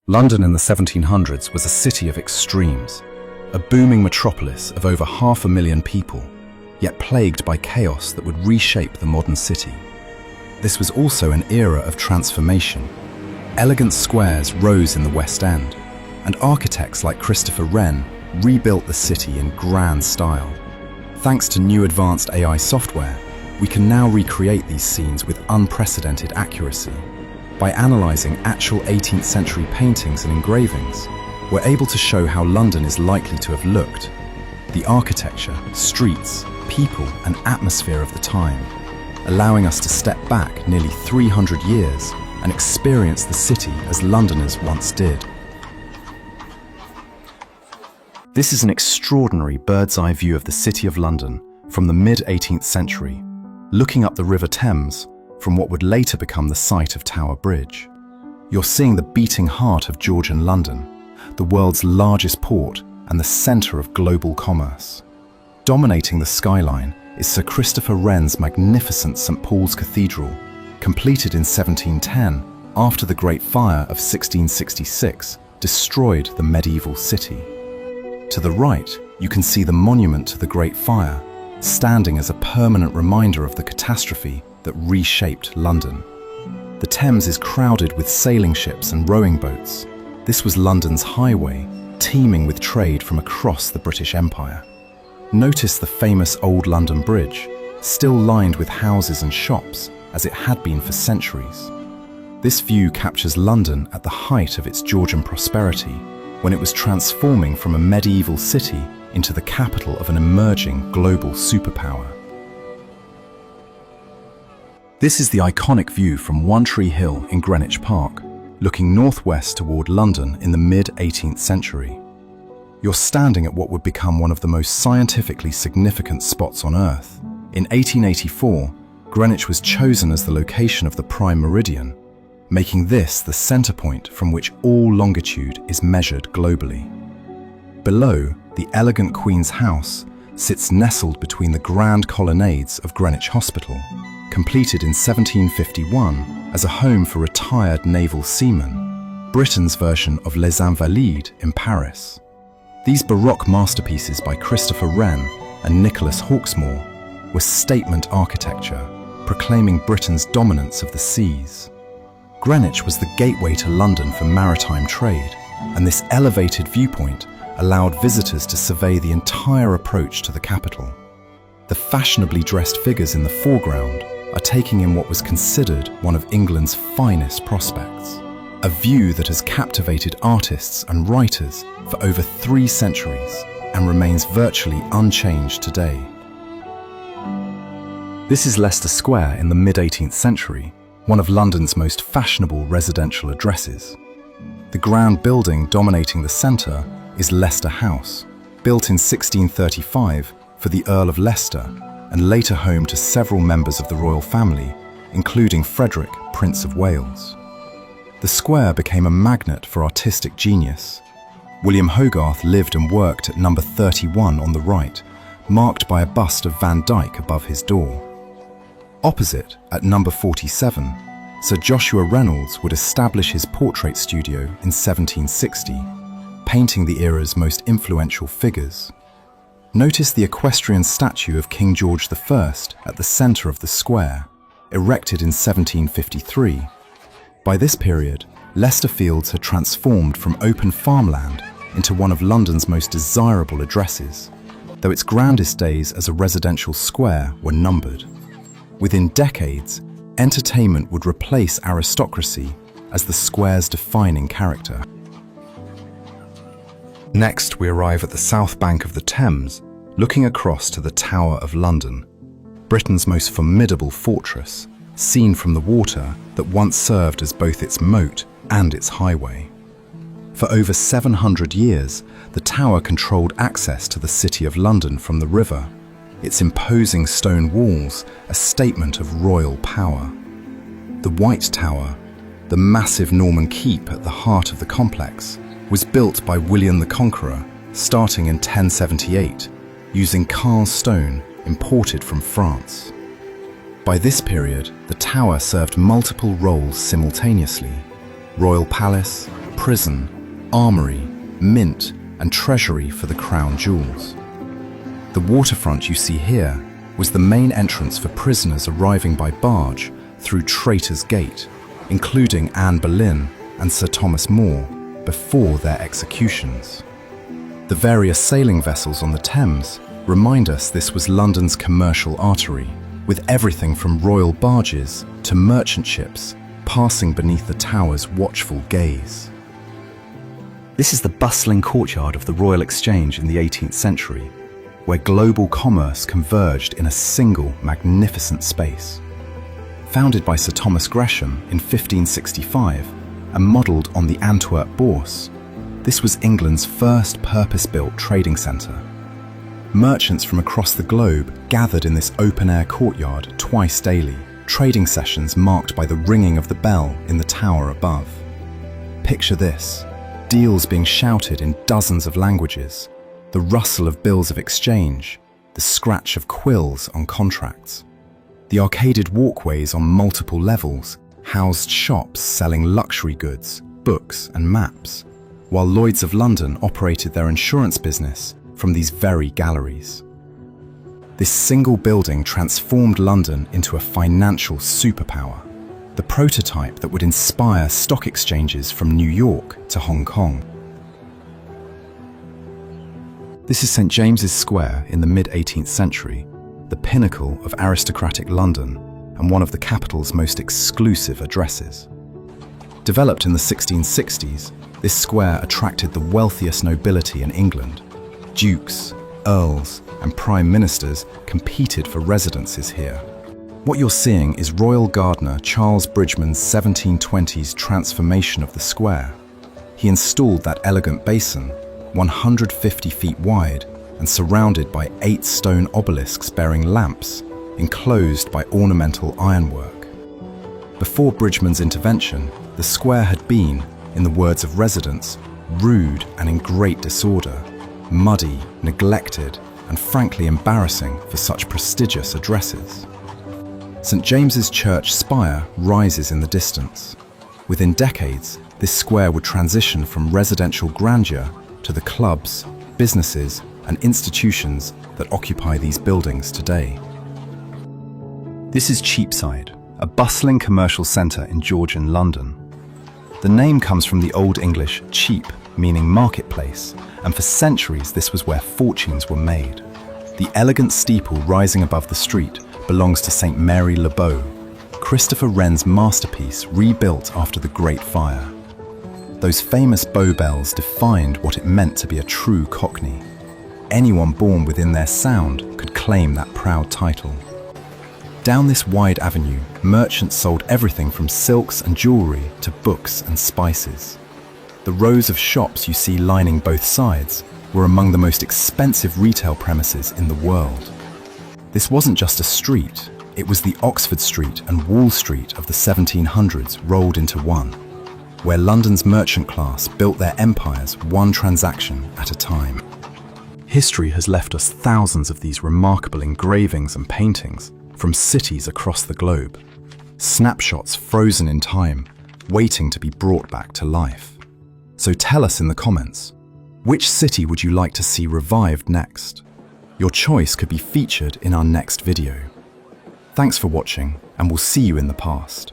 London in the 1700s was a city of extremes, a booming metropolis of over 500,000 people, yet plagued by chaos that would reshape the modern city. This was also an era of transformation. Elegant squares rose in the West End, and architects like Christopher Wren rebuilt the city in grand style. Thanks to new advanced AI software, we can now recreate these scenes with unprecedented accuracy. By analysing actual 18th century paintings and engravings, we're able to show how London is likely to have looked. The architecture, streets, people and atmosphere of the time, allowing us to step back nearly 300 years and experience the city as Londoners once did. This is an extraordinary bird's-eye view of the City of London from the mid-18th century, looking up the River Thames from what would later become the site of Tower Bridge. You're seeing the beating heart of Georgian London, the world's largest port and the centre of global commerce. Dominating the skyline is Sir Christopher Wren's magnificent St Paul's Cathedral, completed in 1710 after the Great Fire of 1666 destroyed the medieval city. To the right, you can see the monument to the Great Fire, standing as a permanent reminder of the catastrophe that reshaped London. The Thames is crowded with sailing ships and rowing boats. This was London's highway, teeming with trade from across the British Empire. Notice the famous Old London Bridge, still lined with houses and shops as it had been for centuries. This view captures London at the height of its Georgian prosperity, when it was transforming from a medieval city into the capital of an emerging global superpower. This is the iconic view from One Tree Hill in Greenwich Park, looking northwest toward London in the mid-18th century. You're standing at what would become one of the most scientifically significant spots on Earth. In 1884, Greenwich was chosen as the location of the prime meridian, making this the center point from which all longitude is measured globally. Below, the elegant Queen's House sits nestled between the grand colonnades of Greenwich Hospital, completed in 1751 as a home for retired naval seamen, Britain's version of Les Invalides in Paris. These Baroque masterpieces by Christopher Wren and Nicholas Hawksmoor were statement architecture, proclaiming Britain's dominance of the seas. Greenwich was the gateway to London for maritime trade, and this elevated viewpoint allowed visitors to survey the entire approach to the capital. The fashionably dressed figures in the foreground are taking in what was considered one of England's finest prospects, a view that has captivated artists and writers for over 3 centuries and remains virtually unchanged today. This is Leicester Square in the mid-18th century, one of London's most fashionable residential addresses. The grand building dominating the centre is Leicester House, built in 1635 for the Earl of Leicester and later home to several members of the royal family, including Frederick, Prince of Wales. The square became a magnet for artistic genius. William Hogarth lived and worked at number 31 on the right, marked by a bust of Van Dyck above his door. Opposite, at number 47, Sir Joshua Reynolds would establish his portrait studio in 1760, painting the era's most influential figures. Notice the equestrian statue of King George I at the centre of the square, erected in 1753. By this period, Leicester Fields had transformed from open farmland into one of London's most desirable addresses, though its grandest days as a residential square were numbered. Within decades, entertainment would replace aristocracy as the square's defining character. Next, we arrive at the south bank of the Thames, looking across to the Tower of London, Britain's most formidable fortress, seen from the water that once served as both its moat and its highway. For over 700 years, the tower controlled access to the City of London from the river, its imposing stone walls a statement of royal power. The White Tower, the massive Norman keep at the heart of the complex, was built by William the Conqueror starting in 1078, using Carl stone imported from France. By this period, the tower served multiple roles simultaneously: royal palace, prison, armory, mint, and treasury for the crown jewels. The waterfront you see here was the main entrance for prisoners arriving by barge through Traitor's Gate, including Anne Boleyn and Sir Thomas More, before their executions. The various sailing vessels on the Thames remind us this was London's commercial artery, with everything from royal barges to merchant ships passing beneath the tower's watchful gaze. This is the bustling courtyard of the Royal Exchange in the 18th century, where global commerce converged in a single magnificent space. Founded by Sir Thomas Gresham in 1565 and modelled on the Antwerp Bourse, this was England's first purpose-built trading centre. Merchants from across the globe gathered in this open-air courtyard twice daily, trading sessions marked by the ringing of the bell in the tower above. Picture this: deals being shouted in dozens of languages, the rustle of bills of exchange, the scratch of quills on contracts. The arcaded walkways on multiple levels housed shops selling luxury goods, books and maps, while Lloyd's of London operated their insurance business from these very galleries. This single building transformed London into a financial superpower, the prototype that would inspire stock exchanges from New York to Hong Kong. This is St. James's Square in the mid-18th century, the pinnacle of aristocratic London and one of the capital's most exclusive addresses. Developed in the 1660s, this square attracted the wealthiest nobility in England. Dukes, earls, and prime ministers competed for residences here. What you're seeing is royal gardener Charles Bridgeman's 1720s transformation of the square. He installed that elegant basin, 150 feet wide and surrounded by 8 stone obelisks bearing lamps, enclosed by ornamental ironwork. Before Bridgeman's intervention, the square had been, in the words of residents, rude and in great disorder, muddy, neglected, and frankly embarrassing for such prestigious addresses. St. James's Church spire rises in the distance. Within decades, this square would transition from residential grandeur to the clubs, businesses, and institutions that occupy these buildings today. This is Cheapside, a bustling commercial centre in Georgian London. The name comes from the Old English cheap, meaning marketplace, and for centuries this was where fortunes were made. The elegant steeple rising above the street belongs to St. Mary le Bow, Christopher Wren's masterpiece rebuilt after the Great Fire. Those famous bow bells defined what it meant to be a true Cockney. Anyone born within their sound could claim that proud title. Down this wide avenue, merchants sold everything from silks and jewellery to books and spices. The rows of shops you see lining both sides were among the most expensive retail premises in the world. This wasn't just a street, it was the Oxford Street and Wall Street of the 1700s rolled into one, where London's merchant class built their empires one transaction at a time. History has left us thousands of these remarkable engravings and paintings from cities across the globe, snapshots frozen in time, waiting to be brought back to life. So tell us in the comments, which city would you like to see revived next? Your choice could be featured in our next video. Thanks for watching, and we'll see you in the past.